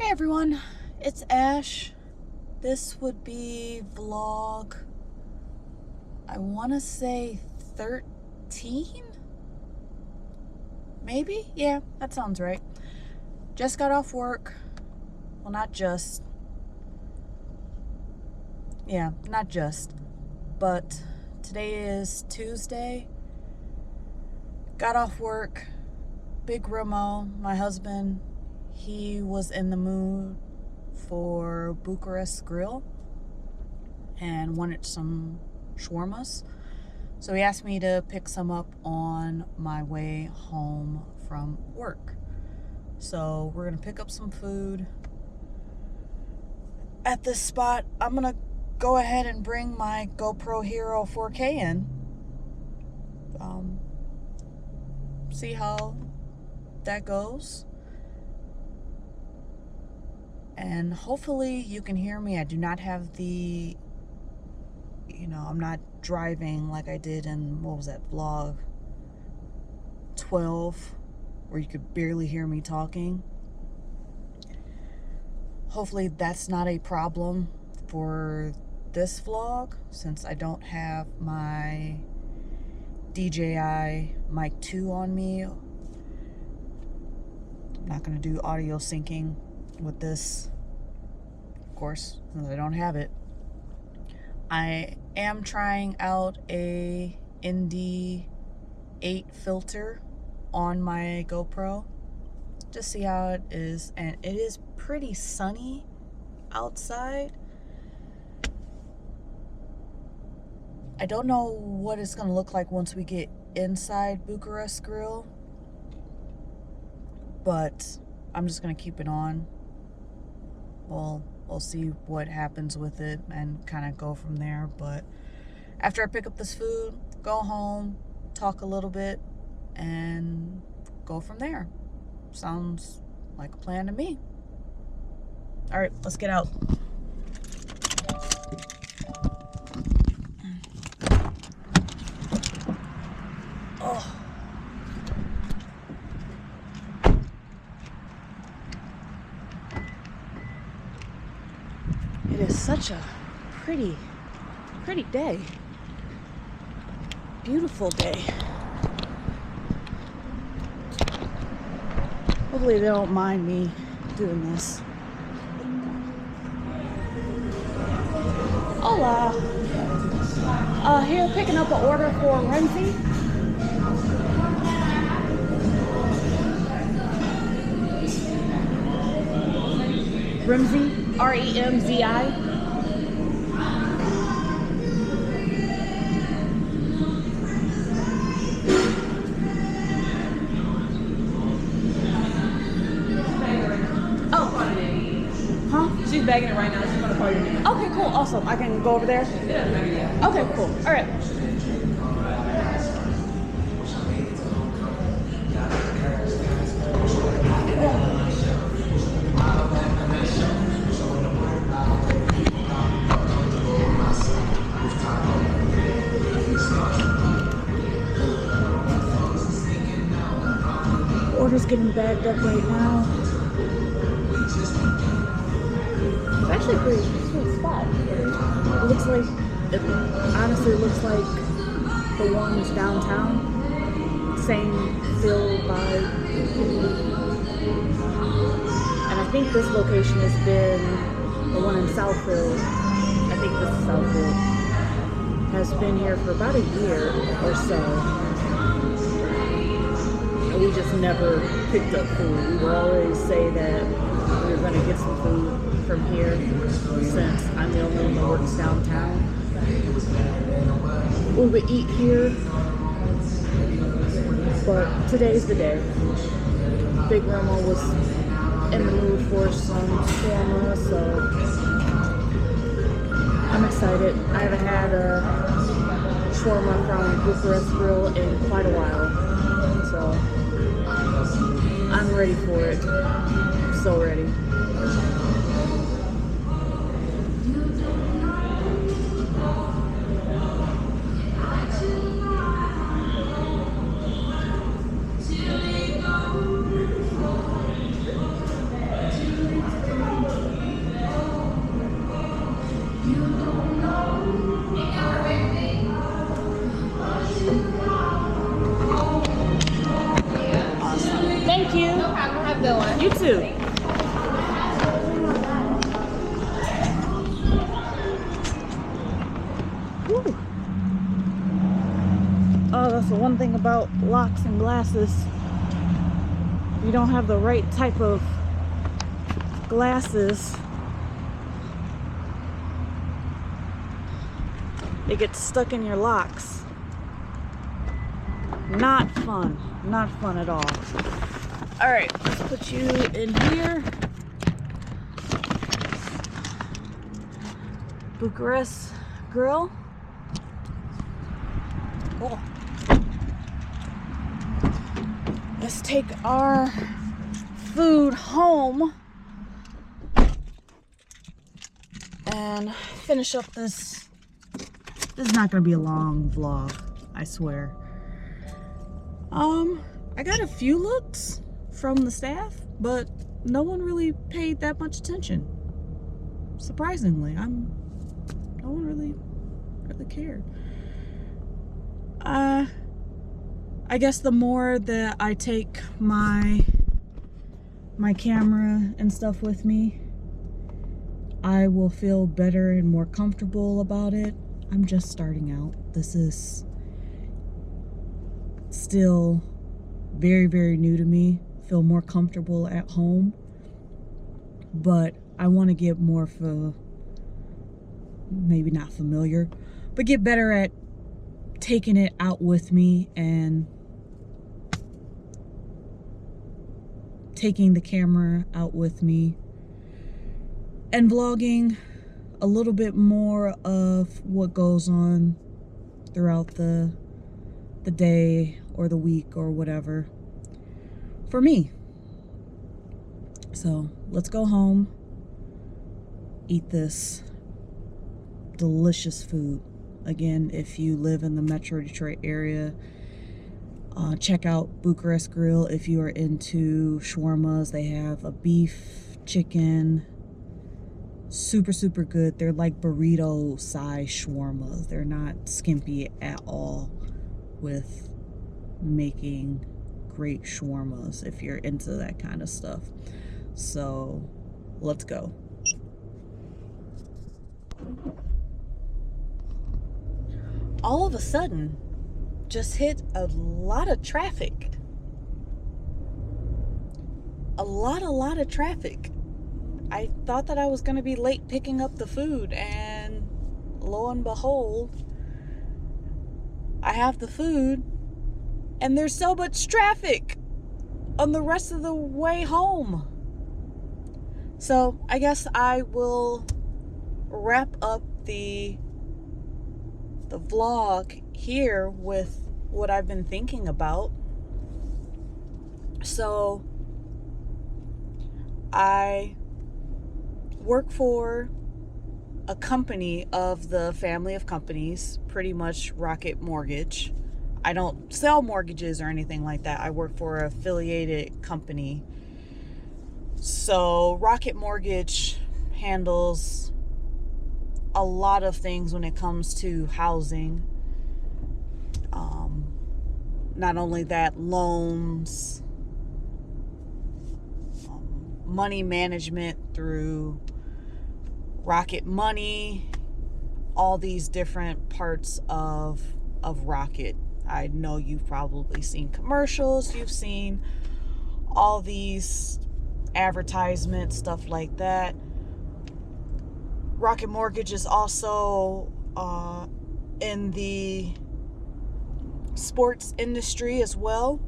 Hey everyone, it's Ash. This would be vlog, I want to say 13? Maybe? Yeah, that sounds right. Just got off work. Well, not just. Yeah, not just. But today is Tuesday. Got off work. Big Remo, my husband, he was in the mood for Bucharest Grill and wanted some shawarmas. So he asked me to pick some up on my way home from work. So we're gonna pick up some food at this spot. I'm gonna go ahead and bring my GoPro Hero 4K in. See how that goes. And hopefully you can hear me. I do not have the, I'm not driving like I did in, what was that, vlog 12, where you could barely hear me talking. Hopefully that's not a problem for this vlog, since I don't have my DJI Mic 2 on me. I'm not going to do audio syncing with this, of course, since I don't have it. I am trying out a ND 8 filter on my GoPro to see how it is, and it is pretty sunny outside. I don't know what it's going to look like once we get inside Bucharest Grill, but I'm just going to keep it on. We'll see what happens with it and kind of go from there. But after I pick up this food, go home, talk a little bit, and go from there. Sounds like a plan to me. All right, let's get out. Oh. It is such a pretty day. Beautiful day. Hopefully they don't mind me doing this. Hola. Here picking up an order for Renzi. Remzi, R-E-M-Z-I. Oh. Huh? She's bagging it right now. She's gonna call your name. Okay, cool, awesome. I can go over there? Yeah. Okay, cool. All right. Order's getting bagged up right now. It's actually a pretty sweet spot. It looks like, it honestly looks like the ones downtown. Same feel vibe. And I think this location has been the one in Southfield. I think this is Southfield. Has been here for about a year or so. We just never picked up food. We would always say that we were going to get some food from here, since I'm the only one that works downtown. We would eat here, but today's the day. Big Remo was in the mood for some shawarma, so I'm excited. I haven't had a shawarma from Bucharest Grill in quite a while, so I'm ready for it. So ready. you. No problem. Have a good one. You too. Whew. Oh, that's the one thing about locks and glasses. If you don't have the right type of glasses, they get stuck in your locks. Not fun. Not fun at all. Alright, let's put you in here. Bucharest Grill. Cool. Let's take our food home and finish up this. This is not going to be a long vlog, I swear. I got a few looks from the staff, but no one really paid that much attention. Surprisingly, no one really cared. I guess the more that I take my camera and stuff with me, I will feel better and more comfortable about it. I'm just starting out. This is still very, very new to me. Feel more comfortable at home, but I want to get more maybe not familiar, but get better at taking it out with me and taking the camera out with me and vlogging a little bit more of what goes on throughout the day or the week or whatever for me. So let's go home, eat this delicious food. Again, if you live in the Metro Detroit area, check out Bucharest Grill. If you are into shawarmas, they have a beef, chicken, super, super good. They're like burrito size shawarmas. They're not skimpy at all with making great shawarmas if you're into that kind of stuff. So let's go. All of a sudden, just hit a lot of traffic. A lot of traffic. I thought that I was going to be late picking up the food, and lo and behold, I have the food, and there's so much traffic on the rest of the way home. So I guess I will wrap up the vlog here with what I've been thinking about. So I work for a company of the family of companies, pretty much Rocket Mortgage. I don't sell mortgages or anything like that. I work for an affiliated company. So Rocket Mortgage handles a lot of things when it comes to housing. Not only that, loans, money management through Rocket Money, all these different parts of Rocket. I know you've probably seen commercials, you've seen all these advertisements, stuff like that. Rocket Mortgage is also in the sports industry as well.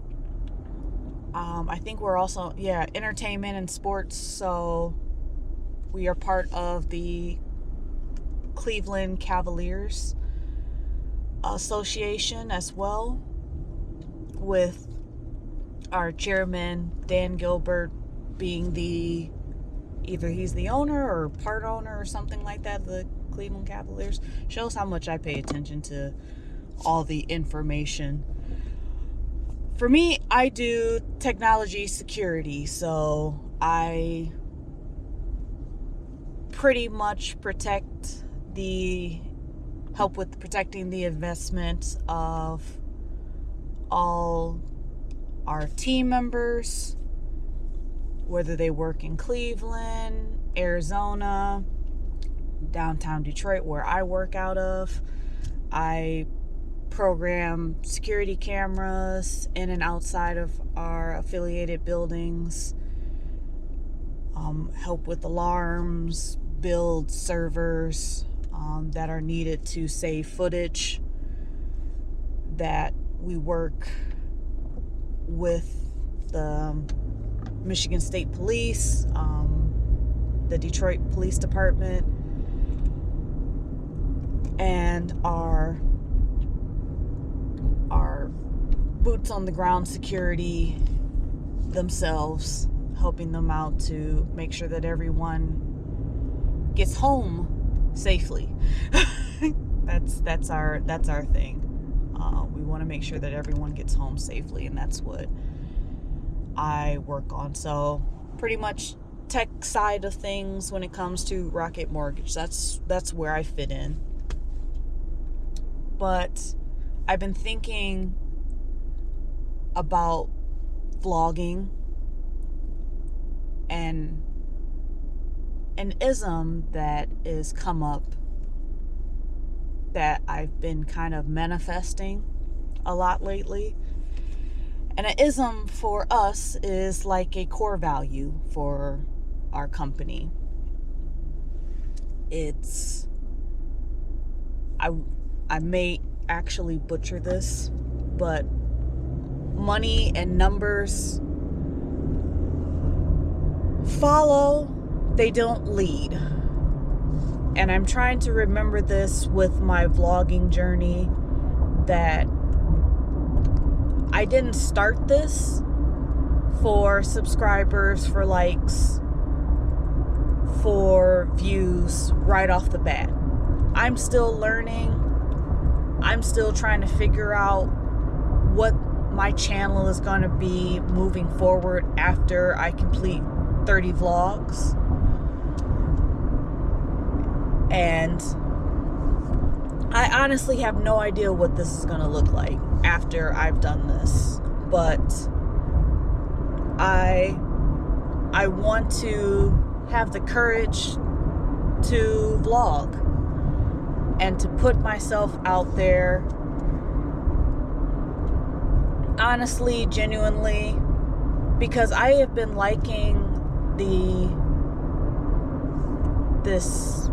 I think we're also, entertainment and sports. So we are part of the Cleveland Cavaliers Association as well, with our chairman, Dan Gilbert, being either he's the owner or part owner or something like that, the Cleveland Cavaliers. Shows how much I pay attention to all the information. For me, I do technology security, so I pretty much help with protecting the investments of all our team members, whether they work in Cleveland, Arizona, downtown Detroit, where I work out of. I program security cameras in and outside of our affiliated buildings, help with alarms, build servers that are needed to save footage, that we work with the Michigan State Police, the Detroit Police Department, and our boots on the ground security themselves, helping them out to make sure that everyone gets home safely. that's our thing. We want to make sure that everyone gets home safely, and that's what I work on. So pretty much tech side of things when it comes to Rocket Mortgage. That's where I fit in. But I've been thinking about vlogging and an ism that is come up that I've been kind of manifesting a lot lately. And an ism for us is like a core value for our company. It's, I may actually butcher this, but money and numbers follow, they don't lead. And I'm trying to remember this with my vlogging journey, that I didn't start this for subscribers, for likes, for views right off the bat. I'm still learning. I'm still trying to figure out what my channel is going to be moving forward after I complete 30 vlogs. And I honestly have no idea what this is going to look like after I've done this. But I want to have the courage to vlog and to put myself out there, honestly, genuinely, because I have been liking this,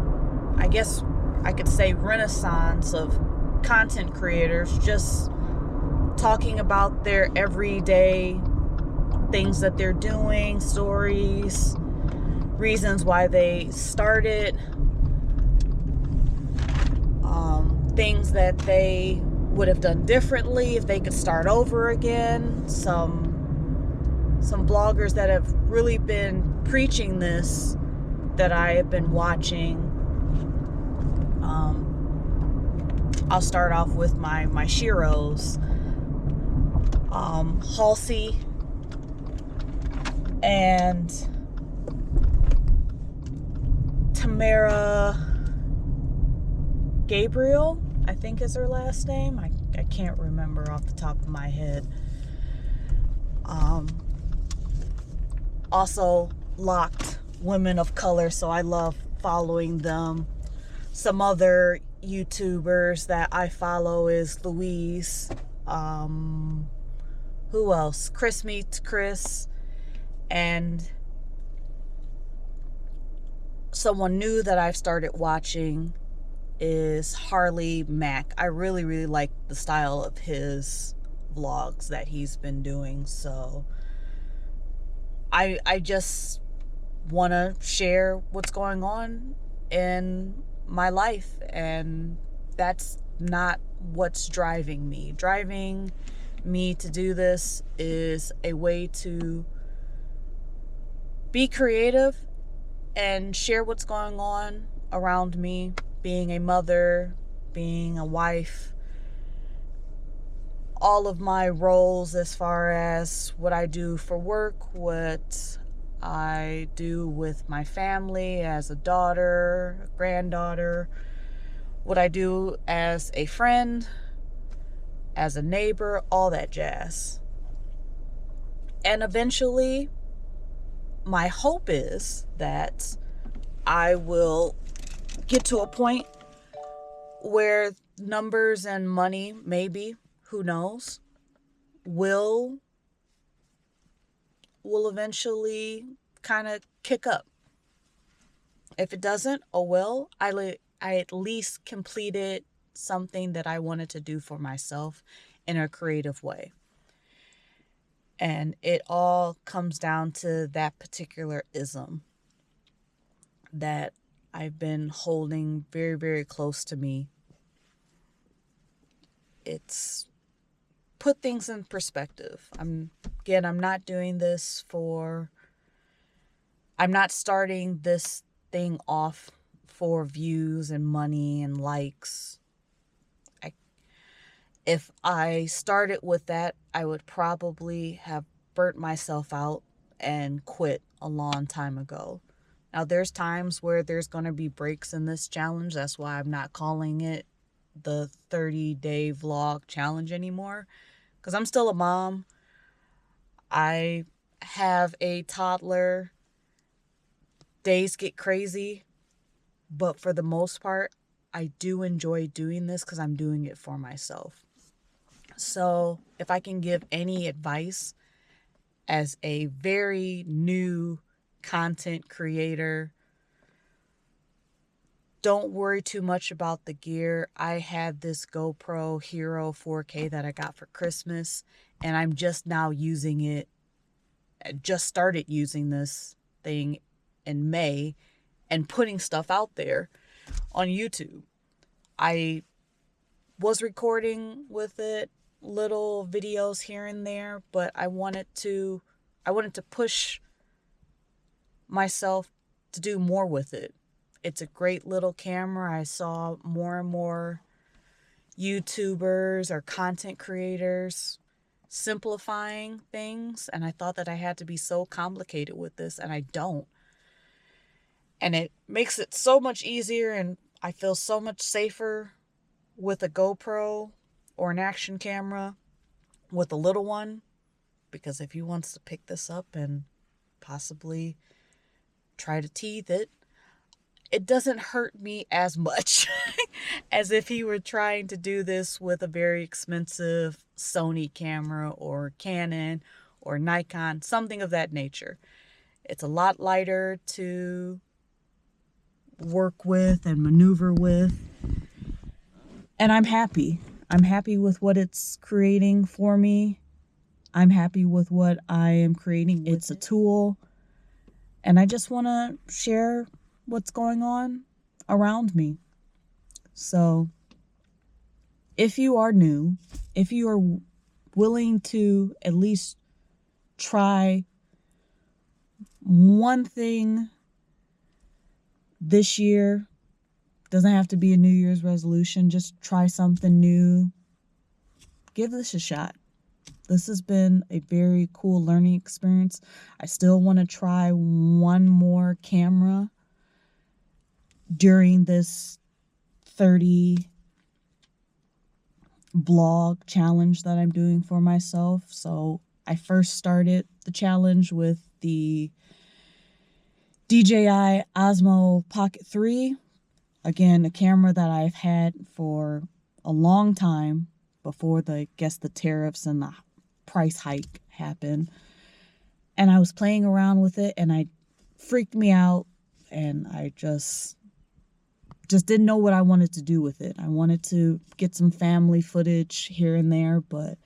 I guess I could say, renaissance of content creators just talking about their everyday things that they're doing, stories, reasons why they started, things that they would have done differently if they could start over again. Some bloggers that have really been preaching this that I have been watching. I'll start off with my Shiros, Halsey and Tamara Gabriel, I think is her last name. I can't remember off the top of my head. Also Locked Women of Color, so I love following them. Some other YouTubers that I follow is Louise. Who else? Chris Meets Chris. And someone new that I've started watching is Harley Mack. I really, really like the style of his vlogs that he's been doing. So I just want to share what's going on in my life, and that's not what's driving me. Driving me to do this is a way to be creative and share what's going on around me, being a mother, being a wife, all of my roles as far as what I do for work, what I do with my family as a daughter, a granddaughter, what I do as a friend, as a neighbor, all that jazz. And eventually, my hope is that I will get to a point where numbers and money, maybe, who knows, will eventually kind of kick up. If it doesn't, oh well, I at least completed something that I wanted to do for myself in a creative way. And it all comes down to that particular ism that I've been holding very, very close to me. It's put things in perspective. I'm not doing this I'm not starting this thing off for views and money and likes. If I started with that, I would probably have burnt myself out and quit a long time ago. Now, there's times where there's going to be breaks in this challenge. That's why I'm not calling it the 30-day vlog challenge anymore, because I'm still a mom. I have a toddler. Days get crazy, but for the most part, I do enjoy doing this because I'm doing it for myself. So if I can give any advice as a very new content creator, don't worry too much about the gear. I had this GoPro Hero 4K that I got for Christmas, and I'm just now using it. I just started using this thing in May and putting stuff out there on YouTube. I was recording with it, little videos here and there, but I wanted to push myself to do more with it. It's a great little camera. I saw more and more YouTubers or content creators simplifying things, and I thought that I had to be so complicated with this, and I don't. And it makes it so much easier, and I feel so much safer with a GoPro or an action camera with a little one, because if he wants to pick this up and possibly try to teeth it, it doesn't hurt me as much as if he were trying to do this with a very expensive Sony camera or Canon or Nikon, something of that nature. It's a lot lighter to work with and maneuver with. And I'm happy. I'm happy with what it's creating for me. I'm happy with what I am creating. It's a tool. And I just want to share what's going on around me. So if you are new, if you are willing to at least try one thing this year, doesn't have to be a New Year's resolution, just try something new. Give this a shot. This has been a very cool learning experience. I still want to try one more camera during this 30 vlog challenge that I'm doing for myself. So I first started the challenge with the DJI Osmo Pocket 3. Again, a camera that I've had for a long time before the tariffs and the price hike happened. And I was playing around with it, and it freaked me out, and I just didn't know what I wanted to do with it. I wanted to get some family footage here and there, but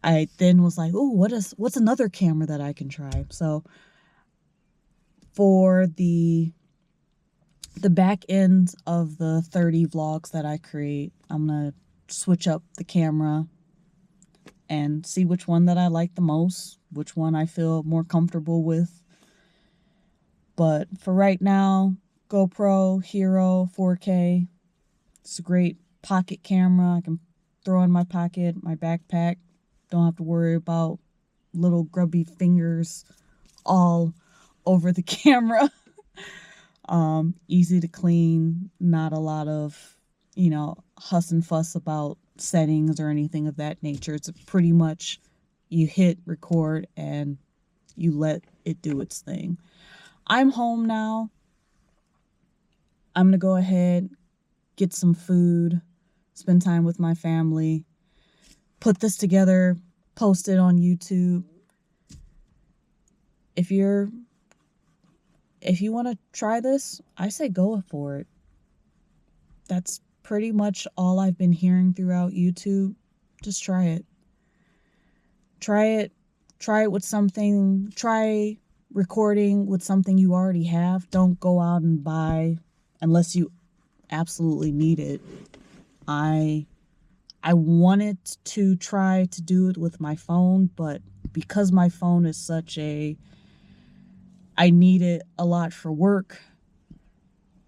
I then was like, oh, what's another camera that I can try? So for the back end of the 30 vlogs that I create, I'm going to switch up the camera and see which one that I like the most, which one I feel more comfortable with. But for right now, GoPro Hero 4K. It's a great pocket camera. I can throw in my pocket, my backpack. Don't have to worry about little grubby fingers all over the camera. Easy to clean, not a lot of, huss and fuss about settings or anything of that nature. It's pretty much you hit record and you let it do its thing. I'm home now. I'm going to go ahead, get some food, spend time with my family, put this together, post it on YouTube. If you want to try this, I say go for it. That's pretty much all I've been hearing throughout YouTube. Just try it. Try it with something. Try recording with something you already have. Don't go out and buy unless you absolutely need it. I wanted to try to do it with my phone, but because my phone is I need it a lot for work.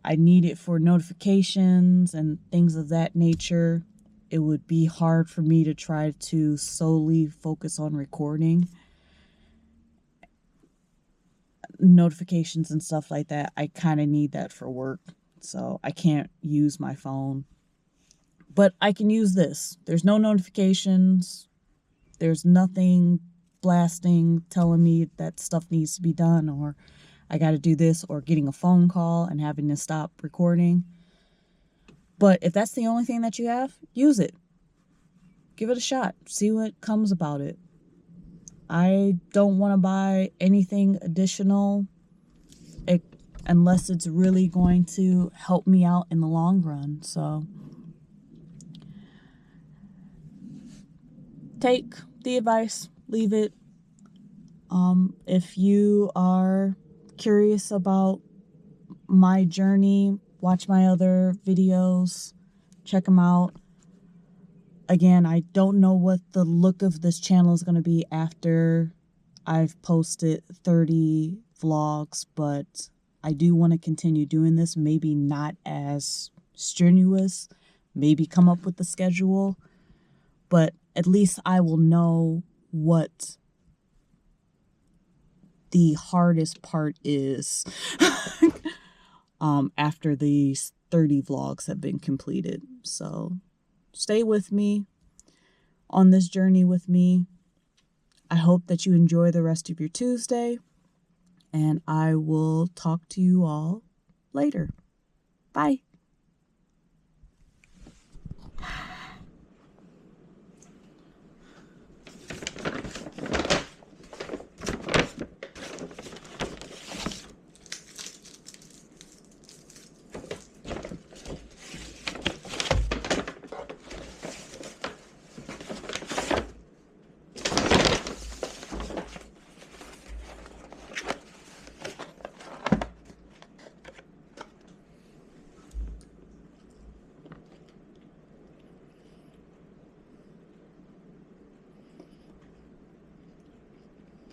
I need it for notifications and things of that nature. It would be hard for me to try to solely focus on recording. Notifications and stuff like that, I kind of need that for work. So I can't use my phone. But I can use this. There's no notifications. There's nothing blasting telling me that stuff needs to be done or I got to do this or getting a phone call and having to stop recording. But if that's the only thing that you have, use it. Give it a shot. See what comes about it. I don't want to buy anything additional unless it's really going to help me out in the long run. So take the advice, leave it. If you are curious about my journey, watch my other videos, check them out. Again, I don't know what the look of this channel is going to be after I've posted 30 vlogs, but I do want to continue doing this. Maybe not as strenuous, maybe come up with the schedule, but at least I will know what the hardest part is after these 30 vlogs have been completed. So stay with me on this journey with me. I hope that you enjoy the rest of your Tuesday, and I will talk to you all later. Bye.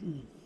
Mm.